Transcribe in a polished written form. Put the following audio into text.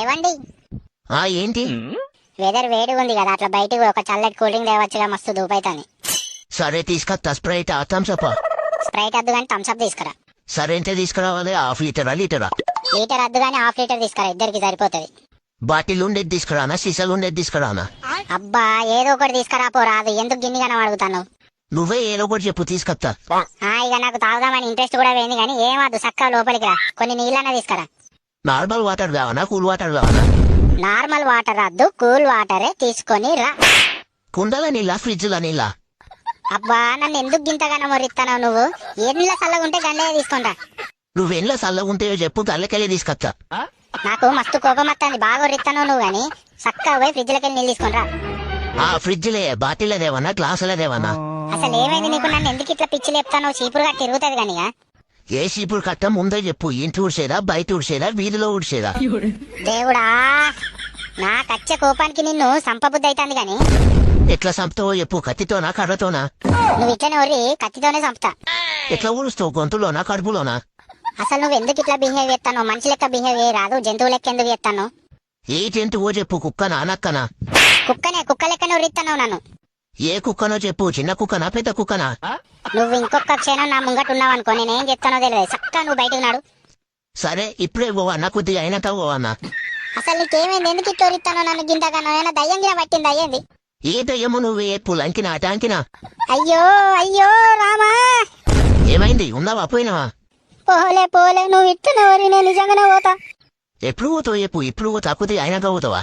ఏవండి, ఏంటి? వెదర్ వేడిగా ఉంది కదా, అట్లా బయటికి ఒక చల్లటి కూల్ డ్రింక్ తేవచ్చుగా, మస్తు దూపైతాంది. సరే తీసుకొస్తా. Sprite Thums Up. స్ప్రైట్ వద్దు కానీ థమ్స్అప్ తీసుకురా. సరే ఎంత తీసుకురావాలి? హాఫ్ లీటరా లీటరా? లీటర్ వద్దు కానీ హాఫ్ లీటర్ తీసుకురా, ఇద్దరికి సరిపోతుంది. బాటిల్ ఉండేది తీసుకురానా, సీసాలు ఉండేది తీసుకురానా? అబ్బా, ఏదో ఒకటి తీసుకురా పో, రాదు. ఎందుకు గిన్నిగానం అడుగుతాను? నువ్వే ఏదో ఒకటి చెప్పు, తీసుకొస్తా. ఇక నాకు తాగుదామని ఇంట్రెస్ట్ కూడా పోయింది కానీ ఏమద్దు, చక్కగా లోపలికి రా. కొన్ని నీళ్ళన్నా తీసుకురా. నార్మల్ వాటర్ కావాలా, కూల్ వాటర్ కావాలా? నార్మల్ వాటర్ వద్దు, కూల్ వాటరే తీసుకొని రా. కుండల నీళ్ళ, ఫ్రిడ్జ్ లో నీళ్ళ? అబ్బా, నన్ను ఎందుకు గింతగానం మొరిస్తావు నువ్వు? ఎన్నిలా చల్లగుంటే గండే తీసుకుంటా. నువ్వెన్లో చల్లగుంటే చెప్పు, గల్లకెళ్ళి తీసుకొస్తా. నాకు మస్తు కోపం వస్తుంది, బాగా ఒరిస్తాను నువ్వు గాని. చక్కగా పోయి ఫ్రిడ్జ్ లోకి నీళ్ళు తీసుకుంటా. ఫ్రిడ్జ్ లే, బాటిల్ దేవనా, గ్లాసుల దేవనా? అసలు ఏమైంది నీకు? నన్ను ఎందుకు ఇట్లా పిచ్చి లేపుతావు? చీపురుగా తిరుగుతుంది కానీ. ఏ చీపురు కట్ట ముందే చెప్పు. ఇంటి ఊడ్చేదా, బయట ఊడ్చేదా, వీధిలో ఊడ్చేదా? దేవుడా, నా కచ్చే కోపానికి నిన్ను సంపబుద్ధి అవుతుంది గాని. ఎట్లా చంపుతావో చెప్పు, కత్తితోనా, కర్రతోనా? నువ్వు ఇట్లనే ఒర్రి కత్తితోనే చంపుతా. ఎట్లా ఊడుస్తావు, గొంతులోనా, కడుపులోనా? అసలు నువ్వు ఎందుకు ఇట్లా బిహేవ్ చేస్తాను? మనిషి లెక్క బిహేవ్ చేయరాదు, జంతువు లెక్క ఎందుకు చేస్తాను? ఏ జంతువో చెప్పు, కుక్కనా, నక్కనా? కుక్క లెక్కనే ఒర్రిస్తాను నన్ను. ఏ కుక్కనో చెప్పు, చిన్న కుక్కనా, పెద్ద కుక్కనా? నువ్వు ఇంకొక క్షణం నా ముంగట ఉన్నావు అనుకో, నేనేం చెప్తానో తెలియదు. చక్కగా నువ్వు బయటకు నాడు. సరే ఇప్పుడే పోవన్నా, కొద్దిగా అయినాక పోవన్నా. అసలు నీకేమైంది? ఎందుకు ఇట్లా ఒరిస్తాను నన్ను గింతగానో? ఏమైనా దయ్యం గిన పట్టింది? అయ్యింది. ఏ దయ్యము? నువ్వే పులంకినా, టాంకినా? అయ్యో అయ్యో రామా, ఏమైంది? ఉన్నావా, పోయినావా? పోలే, నువ్వు ఇట్లనే ఒరి, నేను నిజంగానే పోతా. ఎప్పుడు పోతావు చెప్పు, ఇప్పుడు పోతా, కొద్దిగా అయినాక పోతావా?